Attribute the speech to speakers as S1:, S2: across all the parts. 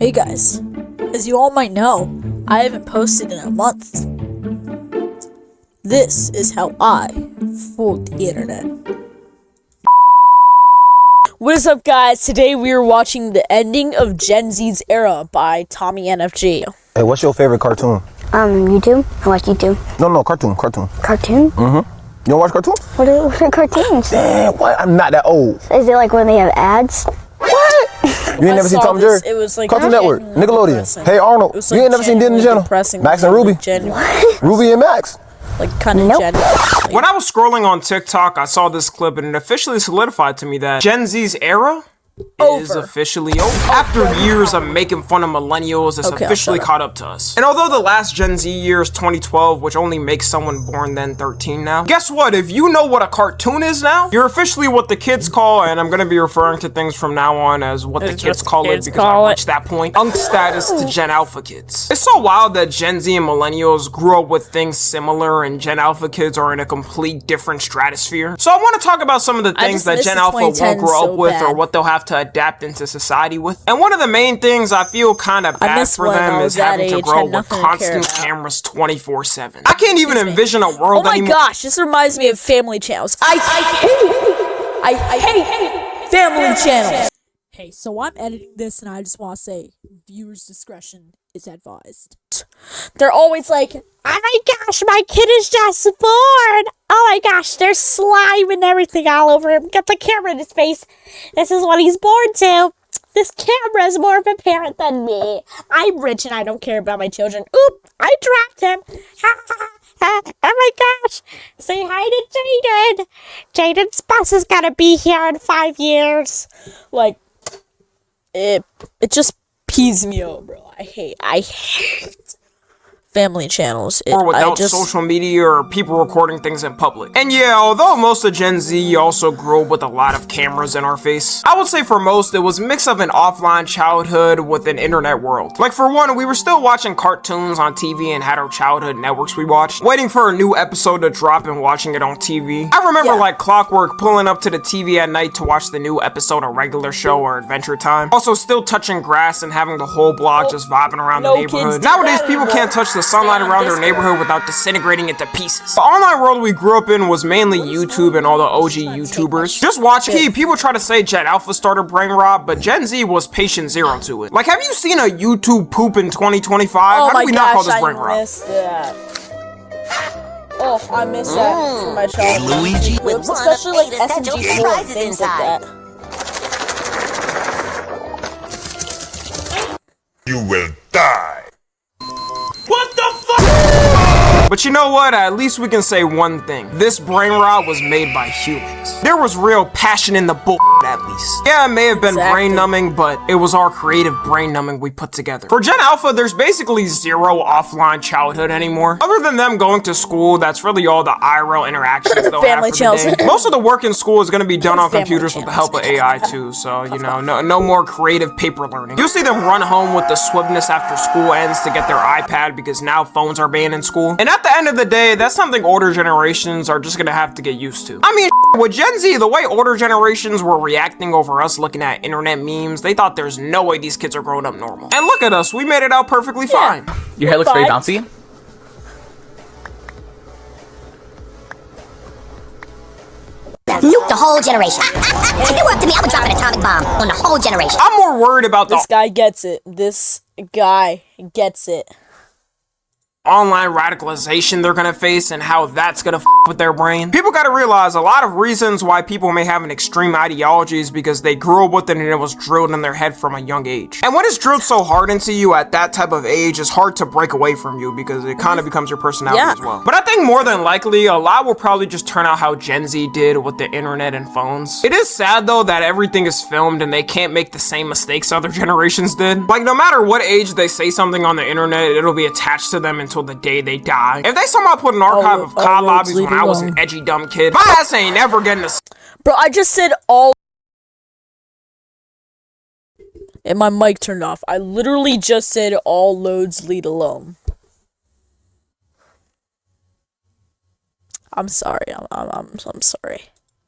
S1: Hey guys, as you all might know, I haven't posted in a month. This is how I fooled the internet. What is up, guys? Today we are watching the ending of Gen Z's Era by Tommy NFG.
S2: Hey, what's your favorite cartoon?
S3: YouTube. I watch YouTube.
S2: No, cartoon.
S3: Cartoon?
S2: Mm-hmm. You don't watch cartoons?
S3: What are cartoons?
S2: Damn, what? I'm not that old.
S3: Is it like when they have ads?
S2: What? You ain't never seen Tom and Jerry?
S1: It was like
S2: Cartoon Network, Nickelodeon.
S1: depressing.
S2: Hey Arnold,
S1: Like
S2: you ain't never seen Disney Channel? Max and Ruby? Ruby and Max.
S1: Like kind of
S3: Nope.
S4: When I was scrolling on TikTok, I saw this clip and it officially solidified to me that Gen Z's era is officially over. After years of making fun of millennials, it's officially caught up to us. And although the last Gen Z year is 2012, which only makes someone born then 13 now, guess what? If you know what a cartoon is now, you're officially what the kids call, and I'm gonna be referring to things from now on as what the kids call it because I reached that point, unk status to Gen Alpha kids. It's so wild that Gen Z and millennials grew up with things similar and Gen Alpha kids are in a complete different stratosphere. So I want to talk about some of the things that Gen Alpha won't grow up with or what they'll have to adapt into society with. And one of the main things I feel kind of bad for them is having to grow with constant cameras 24/7. I can't even envision a world anymore.
S1: Oh my gosh, this reminds me of family channels. I hate family channels. Hey, so I'm editing this and I just want to say viewers' discretion is advised. They're always like, oh my gosh, my kid is just born. Oh my gosh, there's slime and everything all over him. Get the camera in his face. This is what he's born to. This camera is more of a parent than me. I'm rich and I don't care about my children. Oop, I dropped him. Oh my gosh. Say hi to Jaden. Jaden's bus is gonna be here in 5 years. Like, it just pees me off, bro. I hate family channels.
S4: Or without social media or people recording things in public. And yeah, although most of Gen Z also grew up with a lot of cameras in our face, I would say for most it was a mix of an offline childhood with an internet world. Like for one, we were still watching cartoons on TV and had our childhood networks we watched, waiting for a new episode to drop and watching it on TV. I remember like clockwork pulling up to the TV at night to watch the new episode of Regular Show or Adventure Time. Also still touching grass and having the whole block just vibing around the neighborhood. Nowadays people can't touch the sunlight around their neighborhood without disintegrating into pieces. The online world we grew up in was mainly YouTube and all the OG YouTubers. Just watch people try to say Gen Alpha started brain rot, but Gen Z was patient zero to it. Like, have you seen a YouTube poop in 2025? How do we not call this brain rot?
S1: Oh, I miss that from my childhood.
S5: Luigi with
S1: especially like SMG4 and things like that.
S5: You will die.
S4: But you know what? At least we can say one thing. This brain rot was made by humans. There was real passion in the bull, at least. Yeah, it may have been brain numbing, but it was our creative brain numbing we put together. For Gen Alpha, there's basically zero offline childhood anymore. Other than them going to school, that's really all the IRL interactions they'll have for the day. Most of the work in school is going to be done on computers with the help of AI too, so, you know, no more creative paper learning. You'll see them run home with the swiftness after school ends to get their iPad because now phones are banned in school. And at the end of the day, that's something older generations are just gonna have to get used to. I mean, with Gen Z, the way older generations were reacting over us looking at internet memes, they thought there's no way these kids are growing up normal. And look at us, we made it out perfectly fine.
S6: Your hair looks very bouncy.
S7: Nuke the whole generation. If it were up to me, I would drop an atomic bomb on the whole generation.
S4: I'm more worried about
S1: this guy gets it. This guy gets it.
S4: Online radicalization they're gonna face and how that's gonna with their brain. People gotta realize a lot of reasons why people may have an extreme ideology is because they grew up with it and it was drilled in their head from a young age. And when it's drilled so hard into you at that type of age, it's hard to break away from you because it kind of becomes your personality as well. But I think more than likely, a lot will probably just turn out how Gen Z did with the internet and phones. It is sad though that everything is filmed and they can't make the same mistakes other generations did. Like no matter what age they say something on the internet, it'll be attached to them until the day they die. If they somehow put an archive of COD lobbies when I was an edgy dumb kid, my ass ain't never getting a
S1: Bro, I just said all and my mic turned off. I literally just said all loads lead alone. I'm sorry. I'm sorry.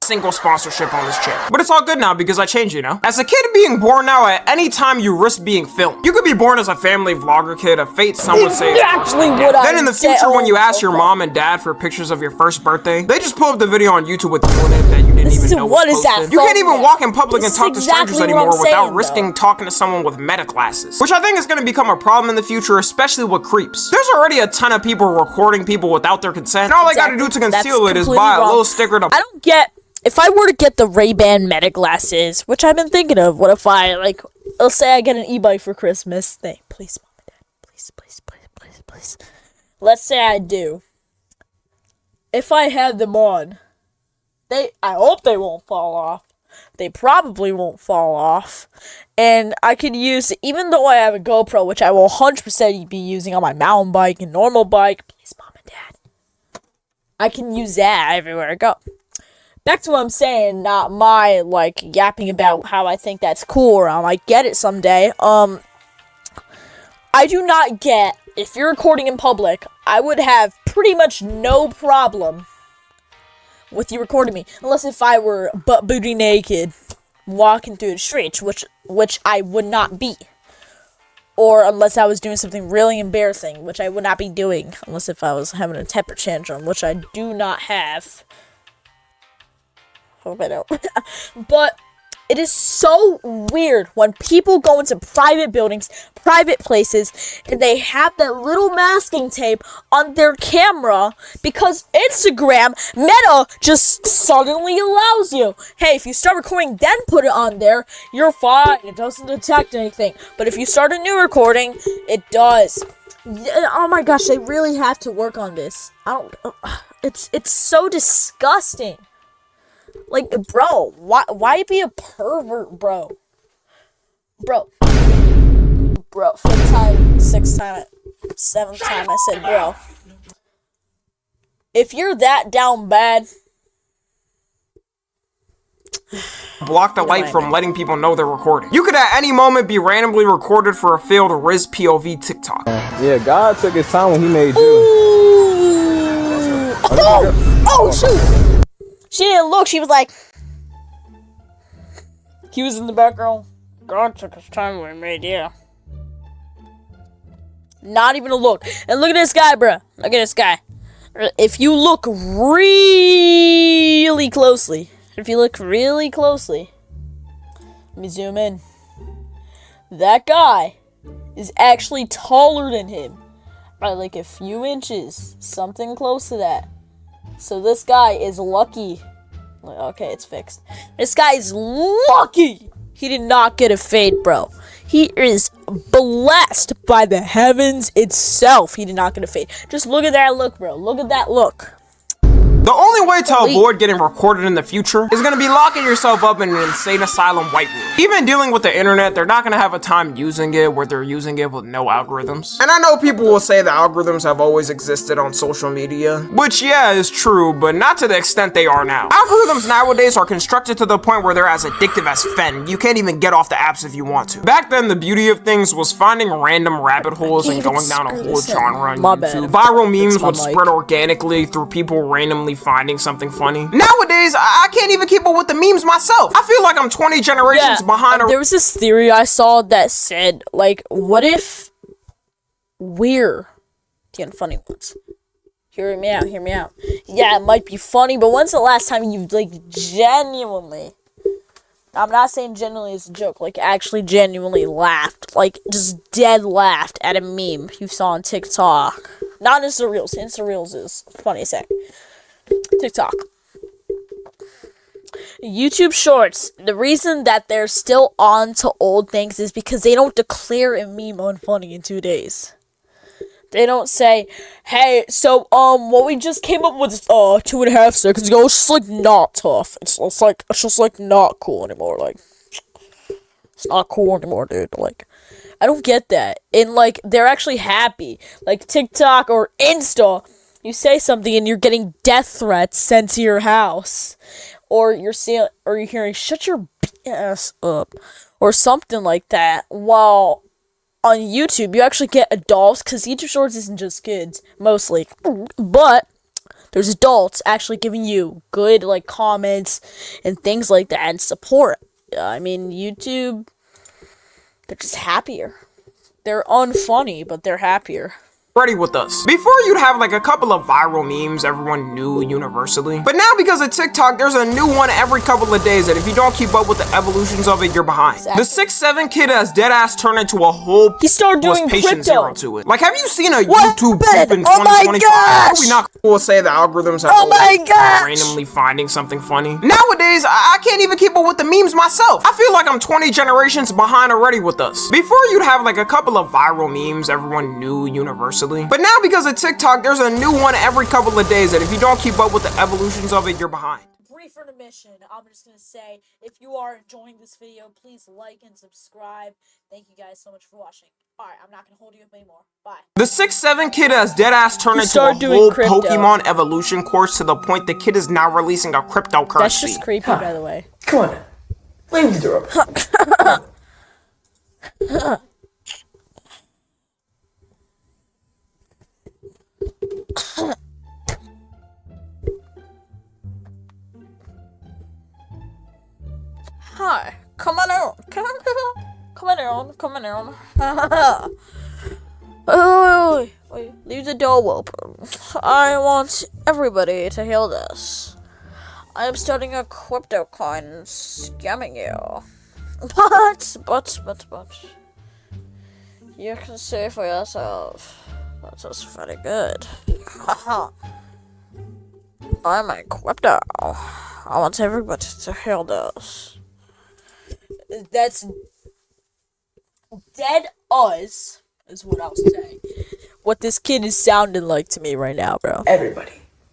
S4: single sponsorship on this channel. But it's all good now because I changed, you know? As a kid being born now, at any time you risk being filmed. You could be born as a family vlogger kid, a fate some would say is worse than death. Then in the future, when you ask your mom and dad for pictures of your first birthday, they just pull up the video on YouTube with you in it that you didn't even know was posted. You can't even walk in public and talk to strangers anymore without risking talking to someone with meta glasses. Which I think is going to become a problem in the future, especially with creeps. There's already a ton of people recording people without their consent. And all they gotta do to conceal it is buy a little sticker to—
S1: I don't get— if I were to get the Ray-Ban Meta glasses, which I've been thinking of, what if I, like, let's say I get an e-bike for Christmas. Please, Mom and Dad, please. Let's say I do. If I have them on, I hope they won't fall off. They probably won't fall off. And I could use, even though I have a GoPro, which I will 100% be using on my mountain bike and normal bike. Please, Mom and Dad. I can use that everywhere I go. Back to what I'm saying, not my, like, yapping about how I think that's cool or I might get it someday. I do not get, if you're recording in public, I would have pretty much no problem with you recording me. Unless if I were butt booty naked, walking through the streets, which I would not be. Or unless I was doing something really embarrassing, which I would not be doing. Unless if I was having a temper tantrum, which I do not have. Hope I don't. But it is so weird when people go into private buildings, private places, and they have that little masking tape on their camera because Instagram, Meta, just suddenly allows you. Hey, if you start recording, then put it on there, you're fine. It doesn't detect anything. But if you start a new recording, it does. Oh my gosh, they really have to work on this. It's so disgusting. Like, bro, why be a pervert, bro? Bro, fifth time, sixth time, seventh time I said bro. If you're that down bad,
S4: block the light from letting people know they're recording. You could at any moment be randomly recorded for a failed Riz POV TikTok.
S6: Yeah, God took his time when he made you.
S1: ooh. Oh shoot! She didn't look, she was like... He was in the background. God took his time when he made you. Not even a look. And look at this guy, bruh. Look at this guy. If you look really closely. Let me zoom in. That guy is actually taller than him. By like a few inches. Something close to that. So this guy is lucky. Okay, it's fixed. This guy is lucky he did not get a fade, bro. He is blessed by the heavens itself. He did not get a fade. Just look at that look, bro. Look at that look.
S4: The only way to avoid getting recorded in the future is going to be locking yourself up in an insane asylum white room. Even dealing with the internet, they're not going to have a time using it where they're using it with no algorithms. And I know people will say the algorithms have always existed on social media, which yeah, is true, but not to the extent they are now. Algorithms nowadays are constructed to the point where they're as addictive as fen. You can't even get off the apps if you want to. Back then, the beauty of things was finding random rabbit holes and going down a whole genre on YouTube. Viral memes would spread organically through people randomly finding something funny. Nowadays, I can't even keep up with the memes myself. I feel like I'm 20 generations behind.
S1: There was this theory I saw that said, like, what if we're the unfunny ones? Hear me out. Yeah, it might be funny, but when's the last time you, like, genuinely, I'm not saying genuinely as a joke, like, actually genuinely laughed, like, just dead laughed at a meme you saw on TikTok? Not Insta Reels. Insta Reels is funny as heck. TikTok. YouTube Shorts. The reason that they're still on to old things is because they don't declare a meme unfunny in 2 days. They don't say, hey, so, what we just came up with, 2.5 seconds ago, it's just, like, not tough. It's just, like, not cool anymore, like, it's not cool anymore, dude, like, I don't get that. And, like, they're actually happy. Like, TikTok or Insta, you say something and you're getting death threats sent to your house. Or you're hearing, shut your ass up. Or something like that. While on YouTube, you actually get adults, because YouTube Shorts isn't just kids, mostly. But there's adults actually giving you good, like, comments and things like that and support. I mean, YouTube, they're just happier. They're unfunny, but they're happier.
S4: Ready with us. Before, you'd have like a couple of viral memes everyone knew universally. But now, because of TikTok, there's a new one every couple of days that if you don't keep up with the evolutions of it, you're behind.
S1: Exactly.
S4: The 6'7" kid has deadass turned into a whole
S1: He started doing
S4: patient
S1: crypto.
S4: zero to it. Like, have you seen a
S1: What
S4: YouTube
S1: happened?
S4: clip in
S1: Oh my
S4: 2025?
S1: gosh!
S4: Are we not cool to say the algorithms have
S1: Oh my gosh!
S4: randomly finding something funny? Nowadays, I can't even keep up with the memes myself. I feel like I'm 20 generations behind already with us. Before, you'd have like a couple of viral memes everyone knew universally. But now, because of TikTok, there's a new one every couple of days that if you don't keep up with the evolutions of it, you're behind.
S1: Brief intermission. I'm just gonna say, if you are enjoying this video, please like and subscribe. Thank you guys so much for watching. Alright, I'm not gonna hold you up anymore. Bye.
S4: The 6'7" kid has deadass turned into a whole Pokemon evolution course to the point the kid is now releasing a cryptocurrency.
S1: That's just creepy, by the way.
S8: Come on. Leave the door open.
S1: Hi, come on out. Come on down. Oh, wait, leave the door open. I want everybody to hear this. I am starting a crypto coin and scamming you. But. You can see for yourself. That's just very good. I'm a crypto. I want everybody to hear this. That's dead us, is what I'll say. What this kid is sounding like to me right now, bro.
S8: Everybody.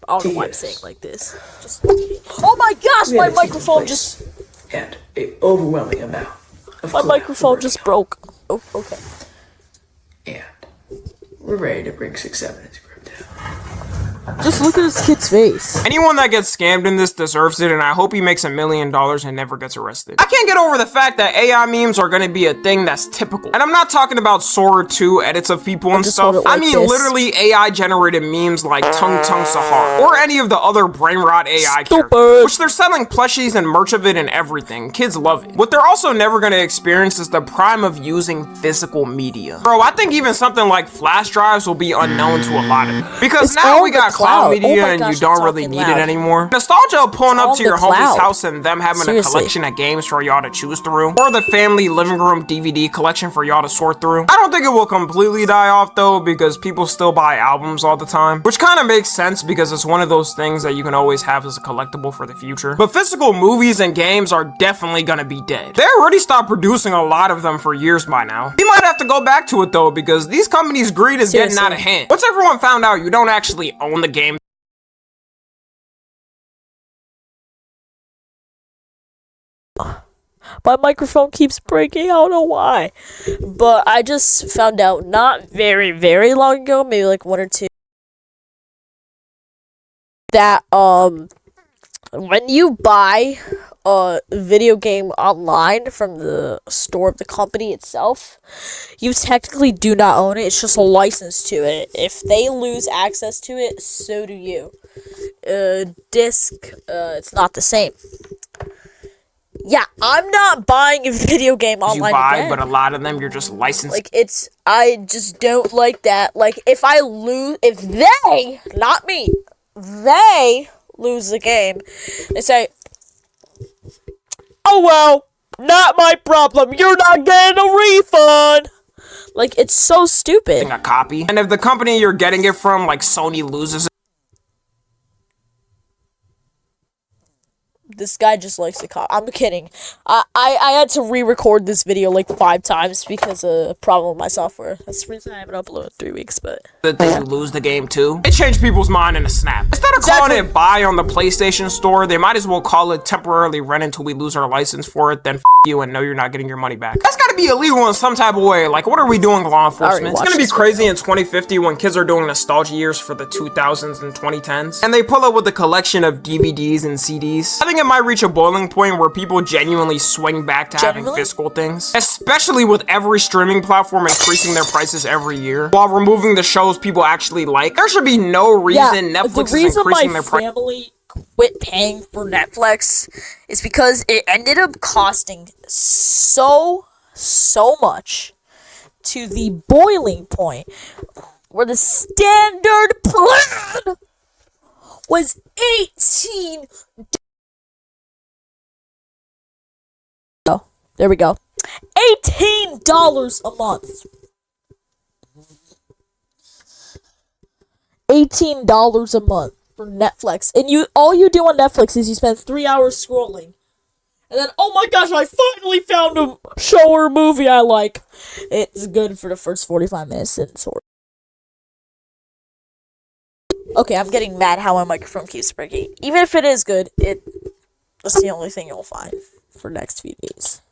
S1: I don't know why I'm saying like this. Just. Oh my gosh, my microphone just.
S8: And an overwhelming amount of
S1: My microphone just broke. Oh, okay.
S8: And we're ready to bring 6'7" into crypto.
S2: Just look at this kid's face.
S4: Anyone that gets scammed in this deserves it, and I hope he makes $1 million and never gets arrested. I can't get over the fact that AI memes are gonna be a thing that's typical. And I'm not talking about Sora 2 edits of people and stuff. I mean literally AI generated memes like Tung Tung Sahar, or any of the other brain rot AI characters, which they're selling plushies and merch of it and everything. Kids love it. What they're also never gonna experience is the prime of using physical media. Bro, I think even something like flash drives will be unknown to a lot of them. Because now we got cloud media and you don't really need it anymore. Nostalgia of pulling up to your homie's house and them having a collection of games for y'all to choose through, or the family living room DVD collection for y'all to sort through. I don't think it will completely die off though, because people still buy albums all the time, which kind of makes sense because it's one of those things that you can always have as a collectible for the future. But physical movies and games are definitely gonna be dead. They already stopped producing a lot of them for years by now. We might have to go back to it though, because these companies' greed is getting out of hand. Once everyone found out you don't actually own the game,
S1: my microphone keeps breaking. I don't know why. But I just found out not very, very long ago, maybe like 1 or 2, that when you buy a video game online from the store of the company itself, you technically do not own it. It's just a license to it. If they lose access to it, so do you. Disc, it's not the same. Yeah, I'm not buying a video game online again.
S4: But a lot of them you're just licensed.
S1: Like, I just don't like that. Like, if they, not me, they lose the game, they say, oh well, not my problem, you're not getting a refund. Like, it's so stupid.
S4: A copy. And if the company you're getting it from, like Sony, loses it,
S1: this guy just likes to cop. I'm kidding. I had to re-record this video like 5 times because of a problem with my software. That's the reason I haven't uploaded in 3 weeks, but...
S4: that you lose the game too. It changed people's mind in a snap. Instead of calling it buy on the PlayStation Store, they might as well call it temporarily rent until we lose our license for it, then f you and know you're not getting your money back. That's gotta be illegal in some type of way. Like, what are we doing, law enforcement? It's gonna be crazy in 2050 when kids are doing nostalgia years for the 2000s and 2010s, and they pull up with a collection of DVDs and CDs. I think it might reach a boiling point where people genuinely swing back to having physical things, especially with every streaming platform increasing their prices every year while removing the shows people actually like. There should be no reason Netflix is increasing their price.
S1: Family quit paying for Netflix is because it ended up costing so much to the boiling point where the standard plan was $18. Oh, there we go. $18 a month. $18 a month for Netflix. And all you do on Netflix is you spend 3 hours scrolling. And then, oh my gosh, I finally found a show or movie I like. It's good for the first 45 minutes and it's horrible. Okay, I'm getting mad how my microphone keeps breaking. Even if it is good, that's the only thing you'll find for next few days.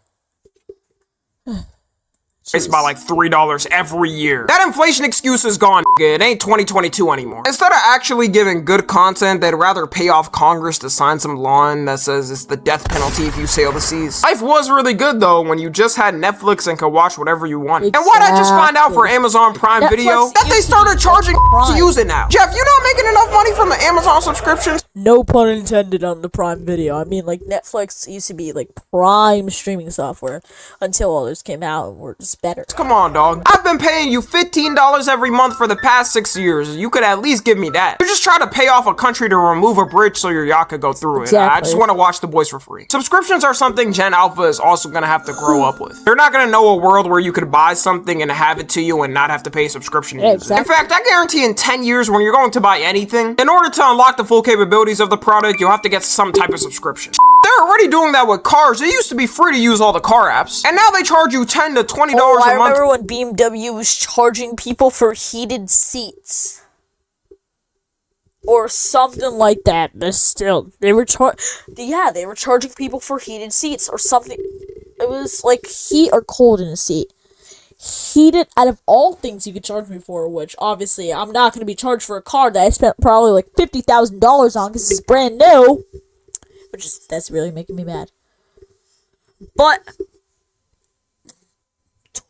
S4: It's by like $3 every year. That inflation excuse is gone, it ain't 2022 anymore. Instead of actually giving good content, they'd rather pay off Congress to sign some law that says it's the death penalty if you sail the seas. Life was really good though when you just had Netflix and could watch whatever you wanted. And why'd I just find out for Amazon Prime
S1: Netflix
S4: Video that they started charging to use it now? Jeff, you not making enough money from the Amazon subscriptions?
S1: No pun intended on the Prime Video. I mean, like, Netflix used to be, like, prime streaming software until others came out and were just better.
S4: Come on, dog. I've been paying you $15 every month for the past 6 years. You could at least give me that. You just try to pay off a country to remove a bridge so your yacht could go through it. I just want to watch The Boys for free. Subscriptions are something Gen Alpha is also going to have to grow up with. They're not going to know a world where you could buy something and have it to you and not have to pay a subscription to use it. In fact, I guarantee in 10 years when you're going to buy anything, in order to unlock the full capabilities of the product, you'll have to get some type of subscription. They're already doing that with cars. It used to be free to use all the car apps, and now they charge you $10 to $20 a month.
S1: I remember when BMW was charging people for heated seats. Or something like that. They were charging people for heated seats or something. It was like heat or cold in a seat. Heated, out of all things you could charge me for, which obviously I'm not going to be charged for a car that I spent probably like $50,000 on because it's brand new. That's really making me mad. But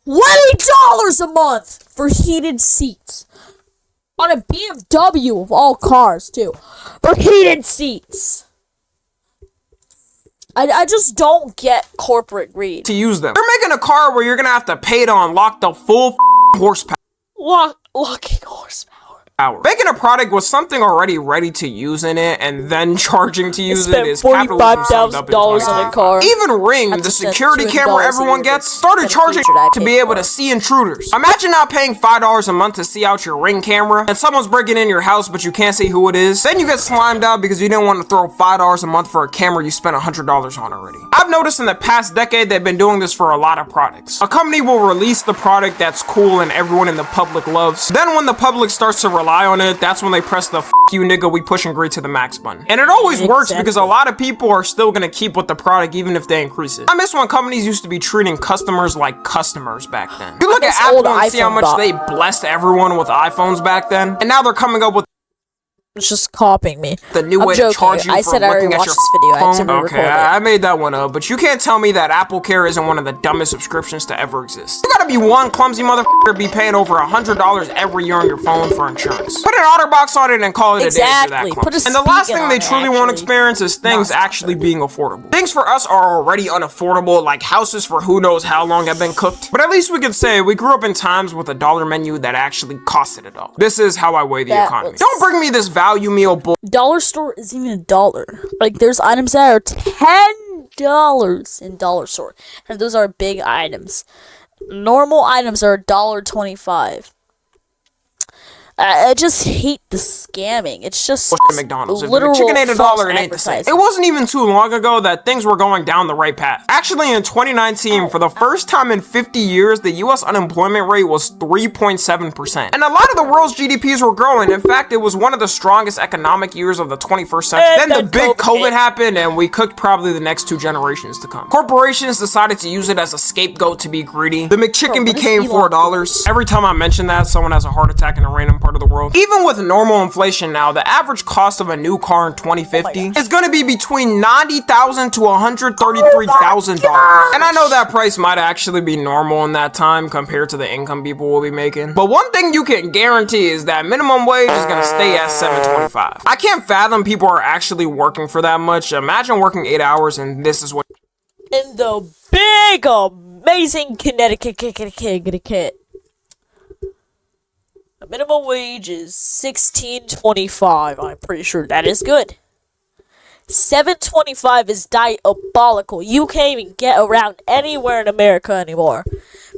S1: $20 a month for heated seats. On a BMW of all cars, too. For heated seats. I just don't get corporate greed.
S4: To use them. They're making a car where you're gonna have to pay to unlock the full horsepower.
S1: Locking horsepower.
S4: Making a product with something already ready to use in it and then charging to use it is capitalism summed up in
S1: on a car.
S4: Even Ring, the security camera everyone gets, started charging to be able to see intruders. Imagine not paying $5 a month to see out your Ring camera and someone's breaking in your house but you can't see who it is. Then you get slimed out because you didn't want to throw $5 a month for a camera you spent $100 on already. I've noticed in the past decade they've been doing this for a lot of products. A company will release the product that's cool and everyone in the public loves. Then when the public starts to rely on it, that's when they press the "F you nigga, we push and greed to the max" button. And it always works because a lot of people are still gonna keep with the product even if they increase it. I miss when companies used to be treating customers like customers back then. You look at Apple and see how much they blessed everyone with iPhones back then, and now they're coming up with
S1: It's just copying me.
S4: the new way to charge you for looking at your phone. Okay, I made that one up, but you can't tell me that Apple Care isn't one of the dumbest subscriptions to ever exist. You gotta be one clumsy motherfucker to be paying over $100 every year on your phone for insurance. Put an OtterBox on it and call it a day if you're that clumsy. And the last thing they truly won't experience is things actually being affordable. Things for us are already unaffordable, like houses for who knows how long have been cooked. But at least we can say we grew up in times with a dollar menu that actually costed $1. This is how I weigh the economy. Don't bring me this value meal bull.
S1: Dollar store isn't even $1. Like, there's items that are $10 in dollar store, and those are big items. Normal items are $1.25. I just hate the scamming. It's just
S4: McDonald's. If the chicken ate $1, it ain't the same. It wasn't even too long ago that things were going down the right path. Actually, in 2019, for the first time in 50 years, the US unemployment rate was 3.7%. And a lot of the world's GDPs were growing. In fact, it was one of the strongest economic years of the 21st century. Then the big COVID happened, and we cooked probably the next 2 generations to come. Corporations decided to use it as a scapegoat to be greedy. The McChicken became $4. Every time I mention that, someone has a heart attack in a random part of the world. Even with normal inflation now, the average cost of a new car in 2050 is going to be between $90,000 to $133,000. And I know that price might actually be normal in that time compared to the income people will be making. But one thing you can guarantee is that minimum wage is going to stay at $7.25. I can't fathom people are actually working for that much. Imagine working 8 hours and this is what...
S1: In the big, amazing Connecticut, the minimum wage is $16.25. I'm pretty sure that is good. $7.25 is diabolical. You can't even get around anywhere in America anymore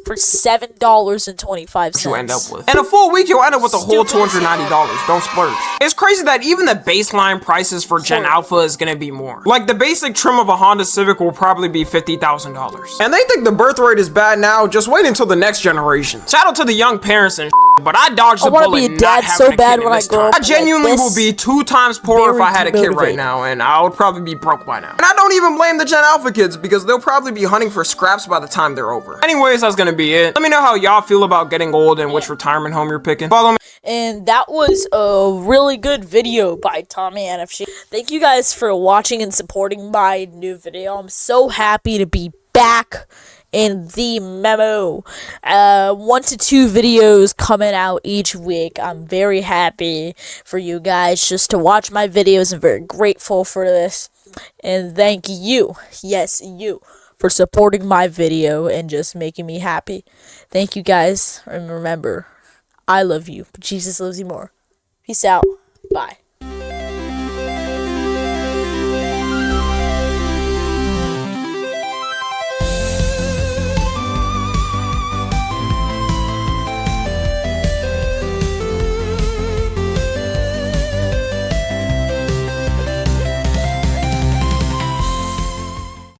S1: for $7.25.
S4: You end up with. In a full week, you'll end up with a whole $290. Don't splurge. It's crazy that even the baseline prices for Gen Alpha is gonna be more. Like the basic trim of a Honda Civic will probably be $50,000. And they think the birth rate is bad now. Just wait until the next generation. Shout out to the young parents and but I dodged the bullet.
S1: I want to be a dad so bad when I grow up.
S4: I genuinely will be 2 times poorer if I had a kid right now, and I would probably be broke by now. And I don't even blame the Gen Alpha kids because they'll probably be hunting for scraps by the time they're over. Anyways, that's gonna be it. Let me know how y'all feel about getting old and which retirement home you're picking. Follow me.
S1: And that was a really good video by Tommy NFC. Thank you guys for watching and supporting my new video. I'm so happy to be back in the memo. 1 to 2 videos coming out each week. I'm very happy for you guys just to watch my videos. I'm very grateful for this. And thank you, yes, you, for supporting my video and just making me happy. Thank you guys. And remember, I love you, but Jesus loves you more. Peace out. Bye.